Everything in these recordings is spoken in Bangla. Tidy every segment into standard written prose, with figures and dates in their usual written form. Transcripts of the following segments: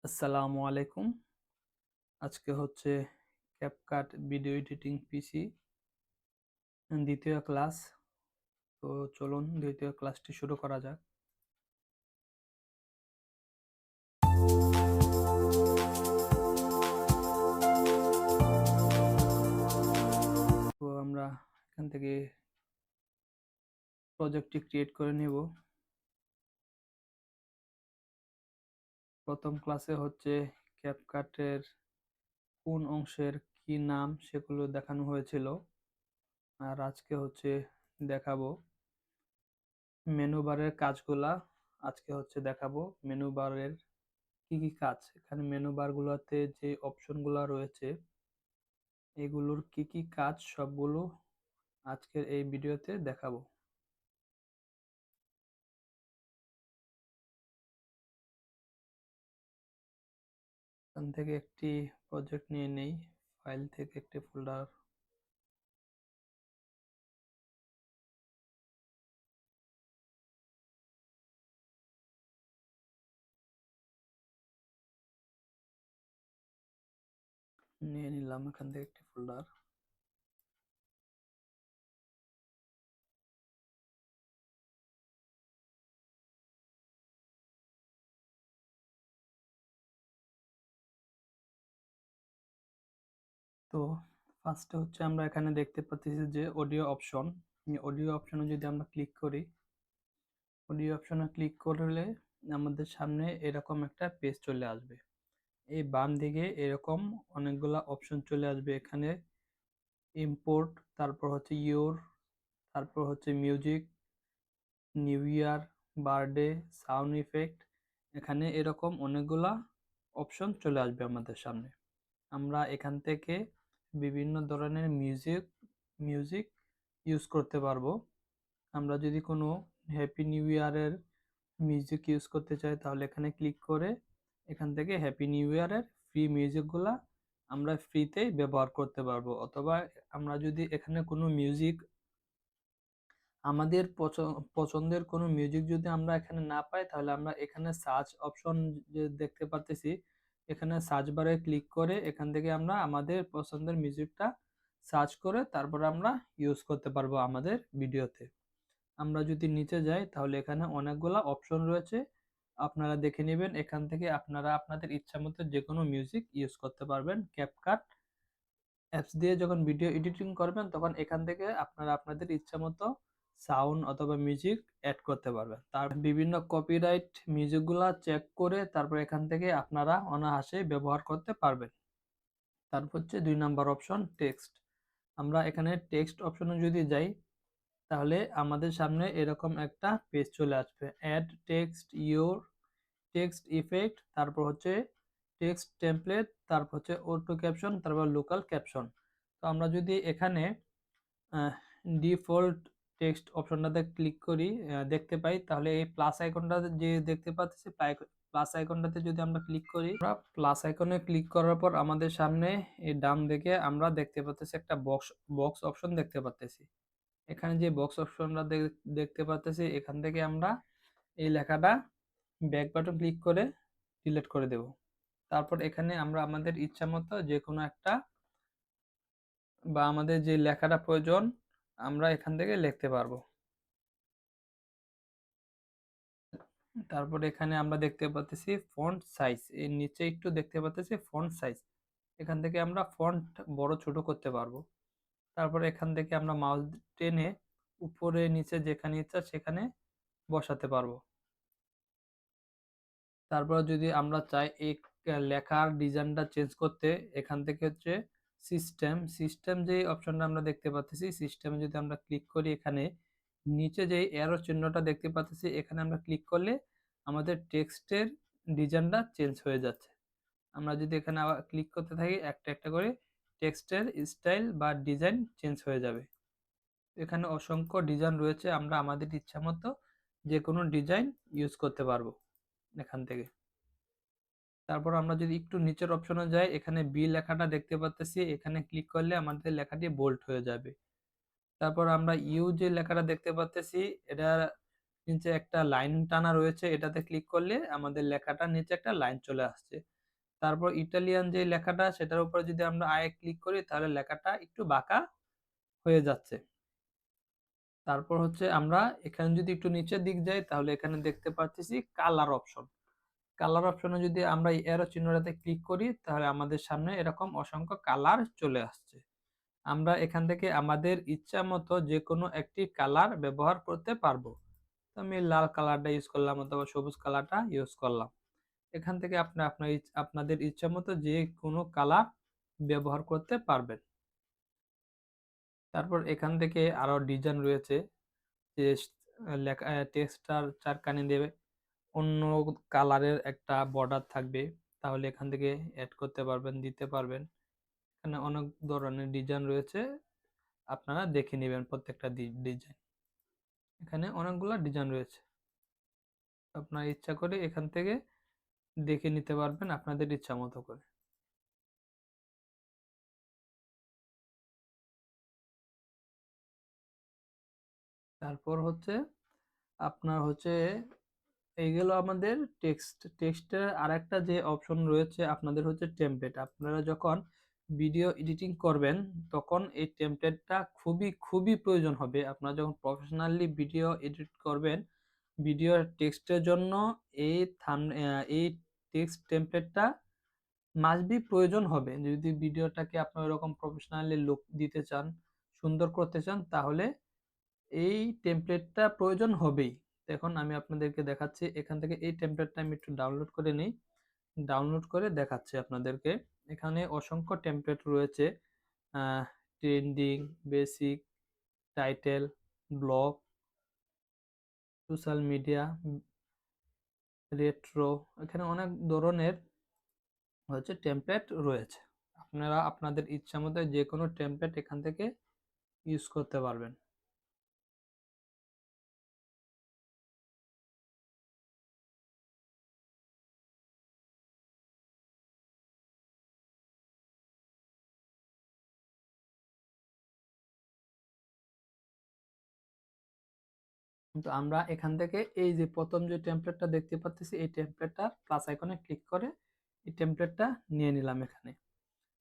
আসসালামু আলাইকুম। আজকে হচ্ছে ক্যাপকাট ভিডিও এডিটিং পিসি দ্বিতীয় ক্লাস। তো চলুন দ্বিতীয় ক্লাসটি শুরু করা যাক। তো আমরা এখান থেকে প্রজেক্টটি ক্রিয়েট করে নেব। প্রথম ক্লাসে হচ্ছে ক্যাপকাটের কোন অংশের কি নাম সেগুলো দেখানো হয়েছিল, আর আজকে হচ্ছে দেখাবো মেনু বারের কাজগুলা। আজকে হচ্ছে দেখাবো মেনু বারের কি কি কাজ। এখানে মেনু বারগুলোতে যে অপশনগুলো রয়েছে এগুলোর কি কি কাজ সবগুলো আজকের এই ভিডিওতে দেখাবো। এখান থেকে একটি প্রজেক্ট নিয়ে নেই, ফাইল থেকে একটি ফোল্ডার। নিয়ে নিলাম এখান থেকে একটি ফোল্ডার। তো ফার্স্টে হচ্ছে আমরা এখানে দেখতে পাচ্ছি যে অডিও অপশন। অডিও অপশনে যদি আমরা ক্লিক করি, অডিও অপশনে ক্লিক করলে আমাদের সামনে এরকম একটা পেজ চলে আসবে। এই বাম দিকে এরকম অনেকগুলা অপশন চলে আসবে। এখানে ইম্পোর্ট, তারপর হচ্ছে ইওর, তারপর হচ্ছে music, new year, birthday, sound effect. এখানে এরকম অনেকগুলা অপশন চলে আসবে আমাদের সামনে। আমরা এখান থেকে বিভিন্ন ধরনের মিউজিক মিউজিক ইউজ করতে পারবো। আমরা যদি কোনো হ্যাপি নিউ ইয়ারের মিউজিক ইউজ করতে চাই তাহলে এখানে ক্লিক করে এখান থেকে হ্যাপি নিউ ইয়ারের ফ্রি মিউজিকগুলা আমরা ফ্রিতেই ব্যবহার করতে পারবো। অথবা আমরা যদি এখানে কোনো মিউজিক, আমাদের পছন্দের কোনো মিউজিক যদি আমরা এখানে না পাই তাহলে আমরা এখানে সার্চ অপশন যে দেখতে পাচ্তেছি, এখানে সার্চ বারে ক্লিক করে এখান থেকে আমরা আমাদের পছন্দের মিউজিকটা সার্চ করে তারপর আমরা ইউজ করতে পারবো আমাদের ভিডিওতে। আমরা যদি নিচে যাই তাহলে এখানে অনেকগুলা অপশন রয়েছে, আপনারা দেখে নেবেন। এখান থেকে আপনারা আপনাদের ইচ্ছা মতো যে কোনো মিউজিক ইউজ করতে পারবেন। ক্যাপকাট অ্যাপস দিয়ে যখন ভিডিও এডিটিং করবেন তখন এখান থেকে আপনারা আপনাদের ইচ্ছা মতো সাউন্ড অথবা মিউজিক অ্যাড করতে পারবেন। তার বিভিন্ন কপিরাইট মিউজিকগুলা চেক করে তারপর এখান থেকে আপনারা অনায়াসে ব্যবহার করতে পারবেন। তারপর হচ্ছে 2 নম্বর অপশন টেক্সট। আমরা এখানে টেক্সট অপশনে যদি যাই তাহলে আমাদের সামনে এরকম একটা পেজ চলে আসবে। Add text, your text effect, তারপর হচ্ছে টেক্সট টেমপ্লেট, তারপর হচ্ছে অটো ক্যাপশন, তারপর লোকাল ক্যাপশন। তো আমরা যদি এখানে ডিফল্ট টেক্সট অপশনটাতে ক্লিক করি, দেখতে পাই তাহলে এই প্লাস আইকনটা যে দেখতে পাচ্ছি, প্লাস আইকনটাতে যদি আমরা ক্লিক করি, আমরা প্লাস আইকনে ক্লিক করার পর আমাদের সামনে এই ডান দিকে আমরা দেখতে পাচ্ছি একটা বক্স বক্স অপশন দেখতে পাচ্ছি। এখানে যে বক্স অপশনটা দেখতে পাচ্ছি এখান থেকে আমরা এই লেখাটা ব্যাক বাটন ক্লিক করে ডিলিট করে দেব। তারপর এখানে আমরা আমাদের ইচ্ছা মতো যে কোনো একটা বা আমাদের যে লেখাটা প্রয়োজন আমরা এখান থেকে লিখতে পারবো। তারপর এখানে আমরা দেখতে পাচ্ছি ফন্ট সাইজ, এর নিচে একটু দেখতে পাচ্ছি ফন্ট সাইজ। এখান থেকে আমরা ফন্ট বড় ছোট করতে পারবো। তারপর এখান থেকে আমরা মাউস টেনে উপরে নিচে যেখানে ইচ্ছা সেখানে বসাতে পারবো। তারপর যদি আমরা চাই এই লেখার ডিজাইনটা চেঞ্জ করতে, এখান থেকে হচ্ছে সিস্টেম যে অপশনটা আমরা দেখতে পাচ্ছি, সিস্টেমে যদি আমরা ক্লিক করি এখানে নিচে যে অ্যারো চিহ্নটা দেখতে পাচ্ছি এখানে আমরা ক্লিক করলে আমাদের টেক্সটের ডিজাইনটা চেঞ্জ হয়ে যাচ্ছে। আমরা যদি এখানে আবার ক্লিক করতে থাকি একটা একটা করে টেক্সটের স্টাইল বা ডিজাইন চেঞ্জ হয়ে যাবে। এখানে অসংখ্য ডিজাইন রয়েছে, আমরা আমাদের ইচ্ছা মতো যে কোনো ডিজাইন ইউজ করতে পারবো এখান থেকে। তারপর আমরা যদি একটু নিচের অপশনে যাই এখানে বি লেখাটা দেখতে পাচ্ছি, এখানে ক্লিক করলে আমাদের লেখাটি বোল্ড হয়ে যাবে। তারপর আমরা ইউ যে লেখাটা দেখতে পাচ্ছি এটা নিচে একটা লাইন টানা রয়েছে, এটাতে ক্লিক করলে আমাদের লেখাটার নিচে একটা লাইন চলে আসছে। তারপর ইটালিয়ান যে লেখাটা সেটার উপরে যদি আমরা আয়ে ক্লিক করি তাহলে লেখাটা একটু বাঁকা হয়ে যাচ্ছে। তারপর হচ্ছে আমরা এখানে যদি একটু নিচের দিক যাই তাহলে এখানে দেখতে পাচ্ছি কালার অপশন। কালার অপশনে যদি আমরা এই অ্যারো চিহ্নটাতে ক্লিক করি তাহলে আমাদের সামনে এরকম অসংখ্য কালার চলে আসছে। আমরা এখান থেকে আমাদের ইচ্ছা মতো যে কোনো একটি কালার ব্যবহার করতে পারবো। তো আমি লাল কালারটা ইউজ করলাম অথবা সবুজ কালারটা ইউজ করলাম। এখান থেকে আপনাদের ইচ্ছা মতো যে কোনো কালার ব্যবহার করতে পারবেন। তারপর এখান থেকে আরো ডিজাইন রয়েছে যে লেখা টেক্সটটার চারখানি দেবে অন্য কালারের একটা বর্ডার থাকবে, তাহলে এখান থেকে অ্যাড করতে পারবেন, দিতে পারবেন। এখানে অনেক ধরনের ডিজাইন রয়েছে, আপনারা দেখে নেবেন প্রত্যেকটা ডিজাইন। এখানে অনেকগুলো ডিজাইন রয়েছে, আপনার ইচ্ছা করে এখান থেকে দেখে নিতে পারবেন আপনাদের ইচ্ছা মতো করে। তারপর হচ্ছে আপনার হচ্ছে এইগুলো আমাদের টেক্সটের আরেকটা যে অপশন রয়েছে আপনাদের হচ্ছে টেমপ্লেট। আপনারা যখন ভিডিও এডিটিং করবেন তখন এই টেমপ্লেটটা খুবই খুবই প্রয়োজন হবে। আপনারা যখন প্রফেশনালি ভিডিও এডিট করবেন, ভিডিও টেক্সটের জন্য এই এই টেক্সট টেমপ্লেটটা মাস্ট বি প্রয়োজন হবে। যদি ভিডিওটাকে আপনারা এরকম প্রফেশনালি লুক দিতে চান, সুন্দর করতে চান, তাহলে এই টেমপ্লেটটা প্রয়োজন হবেই। এখন আমি আপনাদেরকে দেখাচ্ছি, এখান থেকে এই টেমপ্লেটটা আমি একটু ডাউনলোড করে নিই। ডাউনলোড করে দেখাচ্ছি আপনাদেরকে। এখানে অসংখ্য টেমপ্লেট রয়েছে, trending, basic, title, blog, social media, retro, এখানে অনেক ধরনের হচ্ছে টেমপ্লেট রয়েছে। আপনারা আপনাদের ইচ্ছা মতো যে কোনো টেমপ্লেট এখান থেকে ইউজ করতে পারবেন। কিন্তু আমরা এখান থেকে এই যে প্রথম যে টেমপ্লেটটা দেখতে পাচ্ছি এই টেমপ্লেটটা প্লাস আইকনে ক্লিক করে এই টেমপ্লেটটা নিয়ে নিলাম। এখানে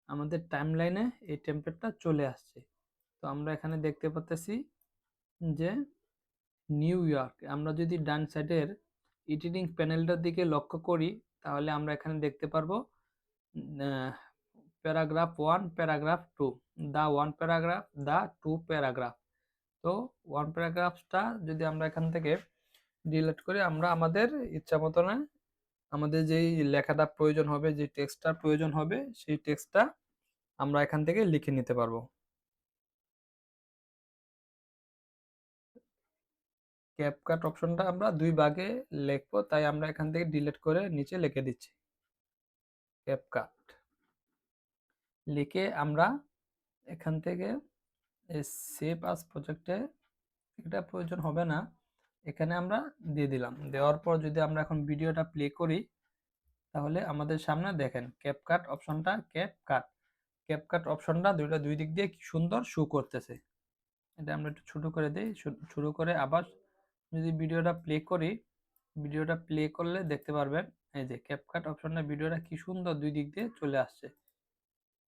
আমাদের টাইমলাইনে এই টেমপ্লেটটা চলে আসছে। তো আমরা এখানে দেখতে পাচ্ছি যে নিউ ইয়র্ক। আমরা যদি ডান সাইডের এডিটিং প্যানেলটার দিকে লক্ষ্য করি তাহলে আমরা এখানে দেখতে পারবো প্যারাগ্রাফ 1, প্যারাগ্রাফ 2, দা 1 প্যারাগ্রাফ, দা 2 প্যারাগ্রাফ। তো 1 প্যারাগ্রাফটা যদি আমরা এখান থেকে ডিলিট করে আমরা আমাদের ইচ্ছা মতো না আমাদের যেই লেখাটা প্রয়োজন হবে, যে টেক্সটটা প্রয়োজন হবে, সেই টেক্সটটা আমরা এখান থেকে লিখে নিতে পারবো। ক্যাপকাট অপশনটা আমরা দুই ভাগে লিখবো, তাই আমরা এখান থেকে ডিলিট করে নিচে লিখে দিচ্ছি ক্যাপকাট। লিখে আমরা এখান থেকে সেভ আস প্রজেক্টে, এটা প্রয়োজন হবে না, এখানে আমরা দিয়ে দিলাম। দেওয়ার পর যদি আমরা এখন ভিডিওটা প্লে করি তাহলে আমাদের সামনে দেখেন ক্যাপকাট অপশনটা, ক্যাপকাট অপশনটা দুই দিক দিয়ে কি সুন্দর শো করতেছে। এটা আমরা একটু ছোট করে দিই, ছোট করে আবার যদি ভিডিওটা প্লে করি, ভিডিওটা প্লে করলে দেখতে পারবেন এই যে ক্যাপকাট অপশনটা ভিডিওটা কি সুন্দর দুই দিক দিয়ে চলে আসছে।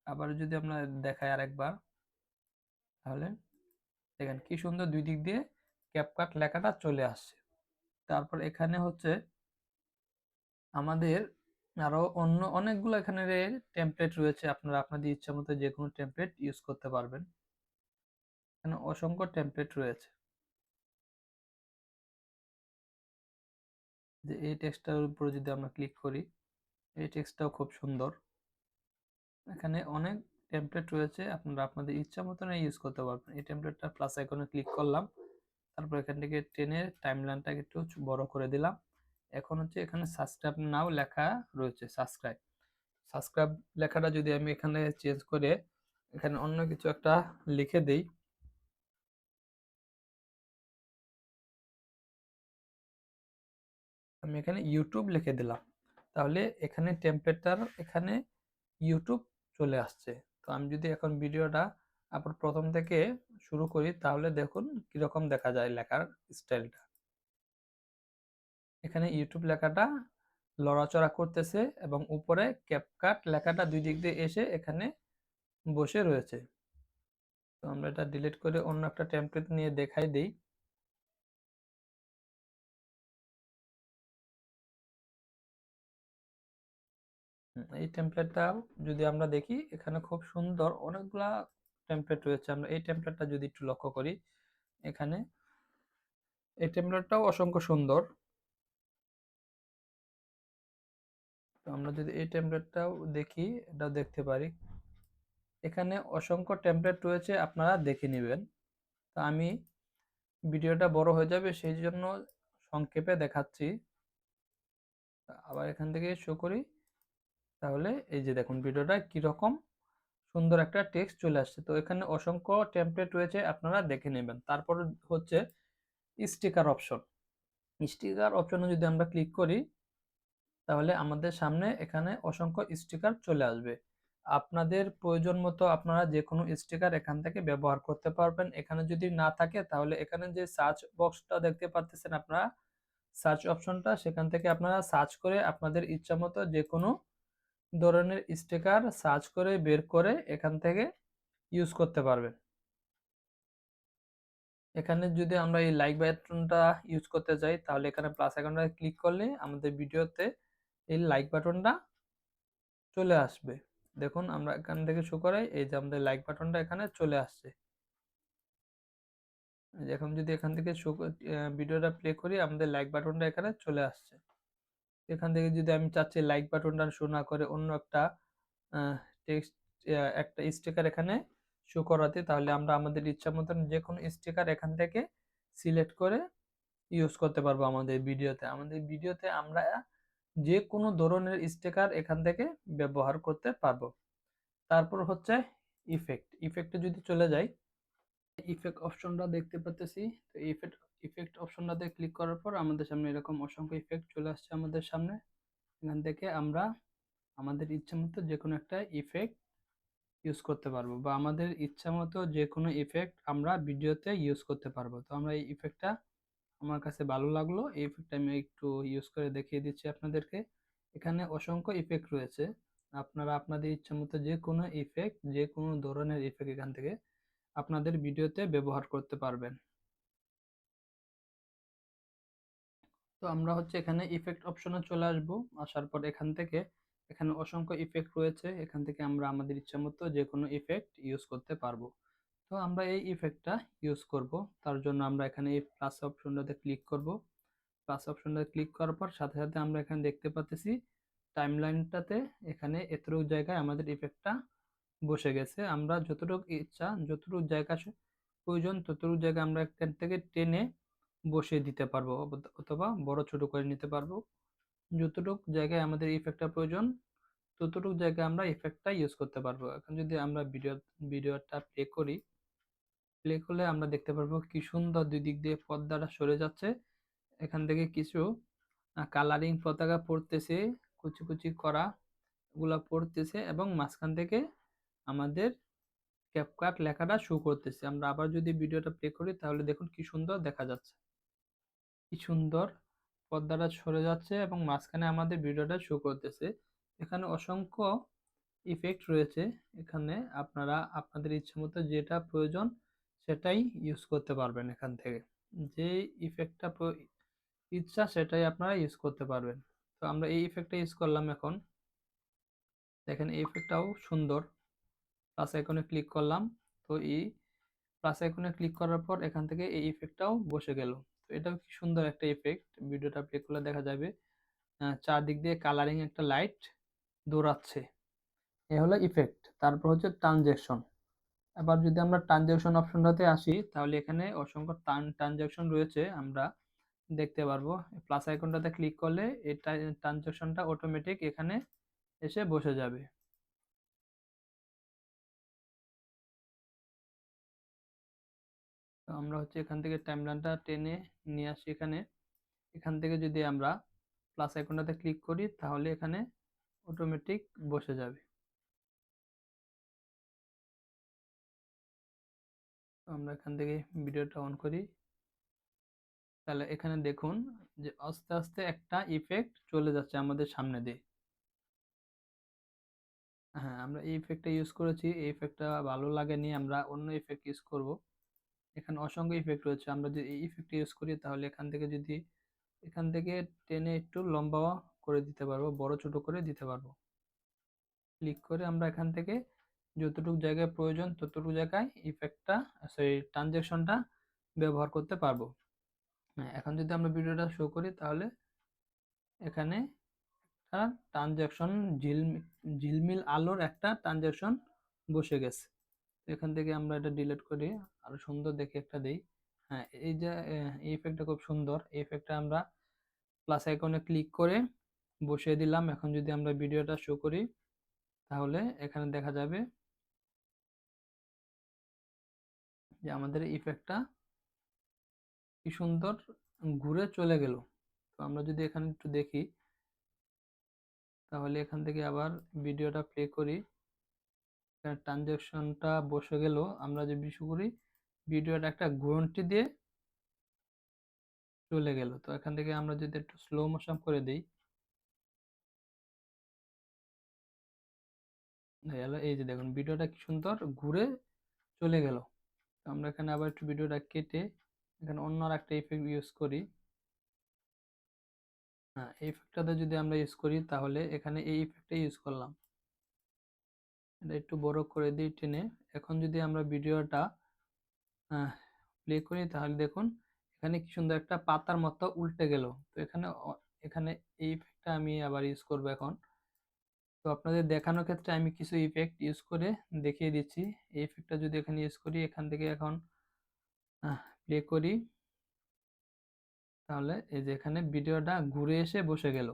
আবার যদি আমরা দেখাই আরেকবার তাহলে দেখেন কি সুন্দর দুই দিক দিয়ে ক্যাপকাট লেখাটা চলে আসছে। তারপর এখানে হচ্ছে আমাদের আরো অন্য অনেকগুলো এখানে টেমপ্লেট রয়েছে, আপনারা আপনাদের ইচ্ছা মতো যে কোনো টেমপ্লেট ইউজ করতে পারবেন। এখানে অসংখ্য টেমপ্লেট রয়েছে। যে এই টেক্সটটার উপরে যদি আমরা ক্লিক করি, এই টেক্সটটাও খুব সুন্দর। এখানে অনেক টেমপ্লেট রয়েছে, আপনারা আপনাদের ইচ্ছা মতন ইউজ করতে পারবেন। এই টেমপ্লেটটা প্লাস আইকনে ক্লিক করলাম, তারপর এখান থেকে টেনে টাইমলাইনটাকে একটু বড় করে দিলাম। এখন হচ্ছে এখানে সাবস্ক্রাইব নাও লেখা রয়েছে, সাবস্ক্রাইব সাবস্ক্রাইব লেখাটা যদি আমি এখানে চেঞ্জ করে এখানে অন্য কিছু একটা লিখে দেই, আমি এখানে ইউটিউব লিখে দিলাম, তাহলে এখানে টেমপ্লেটটার এখানে ইউটিউব চলে আসছে। তো আমি যদি এখন ভিডিওটা আবার প্রথম থেকে শুরু করি তাহলে দেখুন কিরকম দেখা যায় লেখার স্টাইলটা। এখানে ইউটিউব লেখাটা লড়াচড়া করতেছে এবং উপরে ক্যাপকাট লেখাটা দুই দিক দিয়ে এসে এখানে বসে রয়েছে। তো আমরা এটা ডিলিট করে অন্য একটা টেমপ্লেট নিয়ে দেখাই দিই। এই টেমপ্লেটটাও যদি আমরা দেখি এখানে খুব সুন্দর অনেকগুলা টেমপ্লেট রয়েছে। আমরা এই টেমপ্লেটটা যদি একটু লক্ষ্য করি, এখানে এই টেমপ্লেটটাও অসংখ্য সুন্দর। তো আমরা যদি এই টেমপ্লেটটাও দেখি, এটাও দেখতে পারি। এখানে অসংখ্য টেমপ্লেট রয়েছে, আপনারা দেখে নেবেন। তো আমি ভিডিওটা বড় হয়ে যাবে সেই জন্য সংক্ষেপে দেখাচ্ছি। আবার এখান থেকে শো করি, তাহলে এই যে দেখুন ভিডিওটা কিরকম সুন্দর একটা টেক্সট চলে আসছে। তো এখানে অসংখ্য টেমপ্লেট রয়েছে, আপনারা দেখে নেবেন। তারপর হচ্ছে স্টিকার অপশন। স্টিকার অপশনে যদি আমরা ক্লিক করি, তাহলে আমাদের সামনে এখানে অসংখ্য স্টিকার চলে আসবে। আপনাদের প্রয়োজন মতো আপনারা যে কোনো স্টিকার এখান থেকে ব্যবহার করতে পারবেন। এখানে যদি না থাকে তাহলে এখানে যে সার্চ বক্সটা দেখতে পাচ্ছেন আপনারা, সার্চ অপশনটা, সেখান থেকে আপনারা সার্চ করে আপনাদের ইচ্ছা মতো যে কোনো ধরনের স্টিকার সার্চ করে বের করে এখান থেকে ইউজ করতে পারবেন। এখানে যদি আমরা এই লাইক বাটনটা ইউজ করতে চাই, তাহলে এখানে প্লাস আইকনটা ক্লিক করলে আমাদের ভিডিওতে এই লাইক বাটনটা চলে আসবে। দেখুন আমরা এখান থেকে শো করাই, এই যে আমাদের লাইক বাটনটা এখানে চলে আসছে। এখন যদি এখান থেকে ভিডিওটা প্লে করি, আমাদের লাইক বাটনটা এখানে চলে আসছে। এখান থেকে যদি আমি চাচ্ছি লাইক বাটনটা শো না করে অন্য একটা টেক্সট, একটা স্টিকার এখানে শো করাতে, তাহলে আমরা আমাদের ইচ্ছা মতন যে কোনো স্টিকার এখান থেকে সিলেক্ট করে ইউজ করতে পারবো আমাদের ভিডিওতে। আমাদের ভিডিওতে আমরা যে কোনো ধরনের স্টিকার এখান থেকে ব্যবহার করতে পারবো। তারপর হচ্ছে ইফেক্টে যদি চলে যাই, ইফেক্ট অপশনটা দেখতে পাচ্ছি। তো ইফেক্ট অপশনটাতে ক্লিক করার পর আমাদের সামনে এরকম অসংখ্য ইফেক্ট চলে আসছে আমাদের সামনে। এখান থেকে আমরা আমাদের ইচ্ছা মতো যে কোনো একটা ইফেক্ট ইউজ করতে পারবো, বা আমাদের ইচ্ছা মতো যে কোনো ইফেক্ট আমরা ভিডিওতে ইউজ করতে পারবো। তো আমরা এই ইফেক্টটা, আমার কাছে ভালো লাগলো, এই ইফেক্টটা আমি একটু ইউজ করে দেখিয়ে দিচ্ছি আপনাদেরকে। এখানে অসংখ্য ইফেক্ট রয়েছে, আপনারা আপনাদের ইচ্ছা মতো যে কোনো ইফেক্ট, যে কোনো ধরনের ইফেক্ট এখান থেকে আপনাদের ভিডিওতে ব্যবহার করতে পারবেন। তো আমরা হচ্ছে এখানে ইফেক্ট অপশনে চলে আসব। আসার পর এখান থেকে এখানে অসংখ্য ইফেক্ট রয়েছে, এখান থেকে আমরা আমাদের ইচ্ছা মতো যে কোনো ইফেক্ট ইউজ করতে পারবো। তো আমরা এই ইফেক্টটা ইউজ করব, তার জন্য আমরা এখানে এই প্লাস অপশনটাতে ক্লিক করব। প্লাস অপশনটাতে ক্লিক করার পর সাথে সাথে আমরা এখানে দেখতে পাচ্ছি টাইমলাইনটাতে এখানে এতটুকু জায়গায় আমাদের ইফেক্টটা বসে গেছে। আমরা যতটুকু ইচ্ছা, যতটুকু জায়গা প্রয়োজন, ততটুকু জায়গা আমরা এখান থেকে টেনে বসিয়ে দিতে পারবো, অথবা বড় ছোট করে নিতে পারবো। যতটুকু জায়গায় আমাদের ইফেক্টটা প্রয়োজন, ততটুকু জায়গায় আমরা ইফেক্টটা ইউজ করতে পারবো। এখন যদি আমরা ভিডিওটা প্লে করি, প্লে করলে আমরা দেখতে পারবো কি সুন্দর দুই দিক দিয়ে পর্দাটা সরে যাচ্ছে। এখান থেকে কিছু কালারিং পতাকা পড়তেছে, কুচি কুচি করা গুলা পড়তেছে, এবং মাঝখান থেকে আমাদের ক্যাপকাট লেখাটা শো করতেছে। আমরা আবার যদি ভিডিওটা প্লে করি, তাহলে দেখুন কি সুন্দর দেখা যাচ্ছে, কি সুন্দর পর্দাটা সরে যাচ্ছে এবং মাঝখানে আমাদের ভিডিওটা শো করতেছে। এখানে অসংখ্য ইফেক্ট রয়েছে, এখানে আপনারা আপনাদের ইচ্ছে মতো যেটা প্রয়োজন সেটাই ইউজ করতে পারবেন। এখান থেকে যে ইফেক্টটা ইচ্ছা সেটাই আপনারা ইউজ করতে পারবেন। তো আমরা এই ইফেক্টটা ইউজ করলাম। এখন দেখেন এই ইফেক্টটাও সুন্দর। প্লাস আইকনে ক্লিক করলাম, তো এই প্লাস আইকনে ক্লিক করার পর এখান থেকে এই ইফেক্টটাও বসে গেল। তো এটাও কি সুন্দর একটা ইফেক্ট, ভিডিওটা প্লে করলে দেখা যাবে চারদিক দিয়ে কালারিং একটা লাইট দৌড়াচ্ছে। এ হলো ইফেক্ট। তারপর হচ্ছে ট্রানজেকশন। এবার যদি আমরা ট্রানজেকশন অপশনটাতে আসি, তাহলে এখানে অসংখ্য ট্রানজেকশন রয়েছে, আমরা দেখতে পারবো। প্লাস আইকনটাতে ক্লিক করলে এই ট্রানজেকশনটা অটোমেটিক এখানে এসে বসে যাবে। তো আমরা হচ্ছে এখান থেকে টাইমলাইনটা টেনে নিয়ে আসি এখানে। এখান থেকে যদি আমরা প্লাস আইকনটাতে ক্লিক করি, তাহলে এখানে অটোমেটিক বসে যাবে। তো আমরা এখান থেকে ভিডিওটা অন করি, তাহলে এখানে দেখুন যে আস্তে আস্তে একটা ইফেক্ট চলে যাচ্ছে আমাদের সামনে দিয়ে। হ্যাঁ, আমরা এই ইফেক্টটা ইউজ করেছি, এই ইফেক্টটা ভালো লাগেনি, আমরা অন্য ইফেক্ট ইউজ করব। এখানে অসংখ্য ইফেক্ট রয়েছে, আমরা যদি এই ইফেক্টটা ইউজ করি তাহলে এখান থেকে টেনে একটু লম্বা করে দিতে পারবো, বড় ছোট করে দিতে পারবো। ক্লিক করে আমরা এখান থেকে যতটুকু জায়গায় প্রয়োজন ততটুকু জায়গায় ইফেক্টটা, সরি, ট্রানজ্যাকশনটা ব্যবহার করতে পারবো। হ্যাঁ, এখন যদি আমরা ভিডিওটা শো করি তাহলে এখানে একটা ট্রানজ্যাকশন, ঝিলমিল আলোর একটা ট্রানজ্যাকশন বসে গেছে। এখান থেকে আমরা এটা ডিলিট করি, আরো সুন্দর দেখে একটা দেই। হ্যাঁ, এই যে এই ইফেক্টটা খুব সুন্দর, এই ইফেক্টটা আমরা প্লাস আইকনে ক্লিক করে বসিয়ে দিলাম। এখন যদি আমরা ভিডিওটা শো করি তাহলে এখানে দেখা যাবে যে আমাদের ইফেক্টটা কি সুন্দর ঘুরে চলে গেল। তো আমরা যদি এখানে একটু দেখি তাহলে এখান থেকে আবার ভিডিওটা প্লে করি, ট্রানজ্যাকশনটা বসে গেল। আমরা যে বিষয় করি ভিডিওটা একটা ঘুরন্টি দিয়ে চলে গেল। তো এখান থেকে আমরা যদি একটু স্লো মোশন করে দিই, এই যে দেখুন ভিডিওটা কি সুন্দর ঘুরে চলে গেল। তো আমরা এখানে আবার একটু ভিডিওটা কেটে এখানে অন্য একটা ইফেক্ট ইউজ করি। হ্যাঁ, এই ইফেক্টটাতে যদি আমরা ইউজ করি তাহলে এখানে এই ইফেক্টটা ইউজ করলাম, এটা একটু বড় করে দিই টেনে। এখন যদি আমরা ভিডিওটা প্লে করি তাহলে দেখুন এখানে কি সুন্দর একটা পাতার মতো উল্টে গেল। তো এখানে এই ইফেক্টটা আমি আবার ইউজ করব এখন। তো আপনাদের দেখানোর ক্ষেত্রে আমি কিছু ইফেক্ট ইউজ করে দেখিয়ে দিচ্ছি। এই ইফেক্টটা যদি এখানে ইউজ করি, এখান থেকে এখন প্লে করি তাহলে এই যে এখানে ভিডিওটা ঘুরে এসে বসে গেল।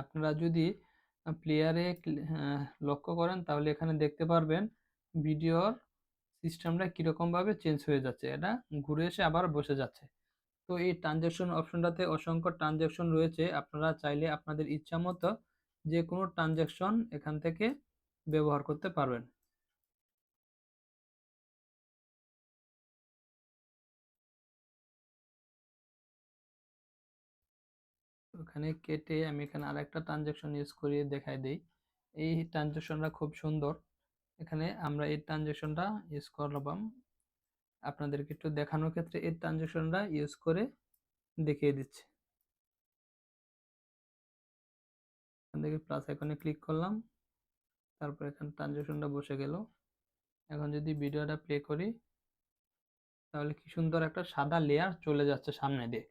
আপনারা যদি প্লেয়ারে লক্ষ্য করেন তাহলে এখানে দেখতে পারবেন ভিডিওর সিস্টেমটা কিরকম ভাবে চেঞ্জ হয়ে যাচ্ছে, এটা ঘুরে এসে আবার বসে যাচ্ছে। তো এই ট্রানজ্যাকশন অপশনটাতে অসংখ্য ট্রানজ্যাকশন রয়েছে, আপনারা চাইলে আপনাদের ইচ্ছা মতো যে কোনো ট্রানজ্যাকশন এখান থেকে ব্যবহার করতে পারবেন। ওখানে কেটে আমি এখানে আরেকটা ট্রানজ্যাকশন ইউজ করে দেখাই দিই। এই ট্রানজ্যাকশনটা খুব সুন্দর, এখানে আমরা এই ট্রানজ্যাকশনটা ইউজ করলাম। আপনাদেরকে একটু দেখানোর ক্ষেত্রে এই ট্রানজ্যাকশনটা ইউজ করে দেখিয়ে দিচ্ছি। এখান থেকে প্লাস আইকনে ক্লিক করলাম, তারপর এখানে ট্রানজ্যাকশনটা বসে গেল। এখন যদি ভিডিওটা প্লে করি তাহলে কি সুন্দর একটা সাদা লেয়ার চলে যাচ্ছে সামনে দিয়ে।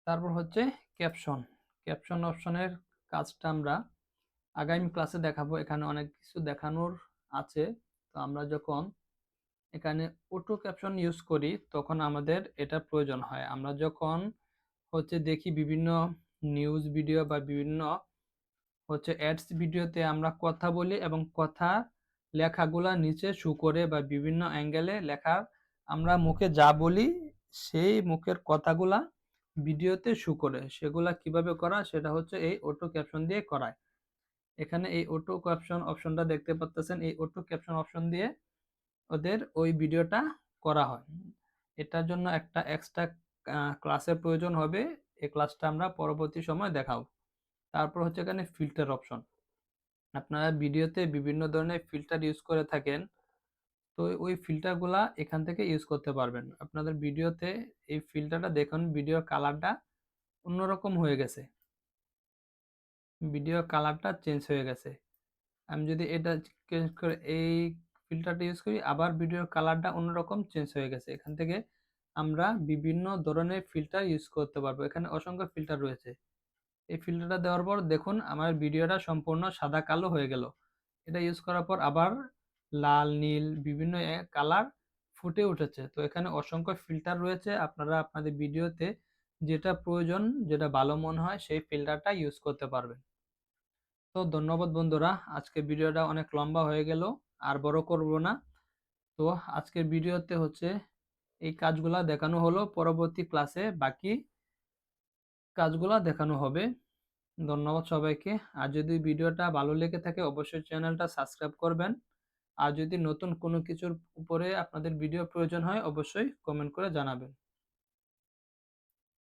তারপর হচ্ছে ক্যাপশন। ক্যাপশন অপশনের কাজটা আমরা আগামী ক্লাসে দেখাবো, এখানে অনেক কিছু দেখানোর আছে। তো আমরা যখন এখানে অটো ক্যাপশন ইউজ করি তখন আমাদের এটা প্রয়োজন হয়। আমরা যখন হচ্ছে দেখি বিভিন্ন নিউজ ভিডিও বা বিভিন্ন হচ্ছে অ্যাডস ভিডিওতে আমরা কথা বলি এবং কথা লেখাগুলা নিচে শো করে বা বিভিন্ন অ্যাঙ্গেলে লেখা, আমরা মুখে যা বলি সেই মুখের কথাগুলা ভিডিওতে শো করে, সেগুলা কিভাবে করা সেটা হচ্ছে এই অটো ক্যাপশন দিয়ে করায়। এখানে এই অটো ক্যাপশন অপশনটা দেখতে পাচ্ছেন, এই অটো ক্যাপশন অপশন দিয়ে ওদের ওই ভিডিওটা করা হয়। এটার জন্য একটা এক্সট্রা ক্লাসের প্রয়োজন হবে, এই ক্লাসটা আমরা পরবর্তী সময় দেখাবো। তারপর হচ্ছে এখানে ফিল্টার অপশন। আপনারা ভিডিওতে বিভিন্ন ধরনের ফিল্টার ইউজ করে থাকেন, তো ওই ফিল্টারগুলা এখান থেকে ইউজ করতে পারবেন। আপনাদের ভিডিওতে এই ফিল্টারটা দেখুন, ভিডিওর কালারটা অন্যরকম হয়ে গেছে, ভিডিও কালারটা চেঞ্জ হয়ে গেছে। আমি যদি এটা চেঞ্জ করে এই ফিল্টারটা ইউজ করি আবার ভিডিওর কালারটা অন্যরকম চেঞ্জ হয়ে গেছে। এখান থেকে আমরা বিভিন্ন ধরনের ফিল্টার ইউজ করতে পারবো, এখানে অসংখ্য ফিল্টার রয়েছে। এই ফিল্টারটা দেওয়ার পর দেখুন আমার ভিডিওটা সম্পূর্ণ সাদা কালো হয়ে গেল। এটা ইউজ করার পর আবার লাল নীল বিভিন্ন কালার ফুটে উঠেছে। তো এখানে অসংখ্য ফিল্টার রয়েছে, আপনারা আপনাদের ভিডিওতে যেটা প্রয়োজন, যেটা ভালো মনে হয় সেই ফিল্টারটা ইউজ করতে পারবেন। তো ধন্যবাদ বন্ধুরা, আজকের ভিডিওটা অনেক লম্বা হয়ে গেল, আর বড় করব না। তো আজকের ভিডিওতে হচ্ছে এই কাজগুলা দেখানো হলো, পরবর্তী ক্লাসে বাকি কাজগুলা দেখানো হবে। ধন্যবাদ সবাইকে। আর যদি ভিডিওটা ভালো লেগে থাকে অবশ্যই চ্যানেলটা সাবস্ক্রাইব করবেন। আর যদি নতুন কোনো কিছুর উপরে আপনাদের ভিডিও প্রয়োজন হয় অবশ্যই কমেন্ট করে জানাবেন।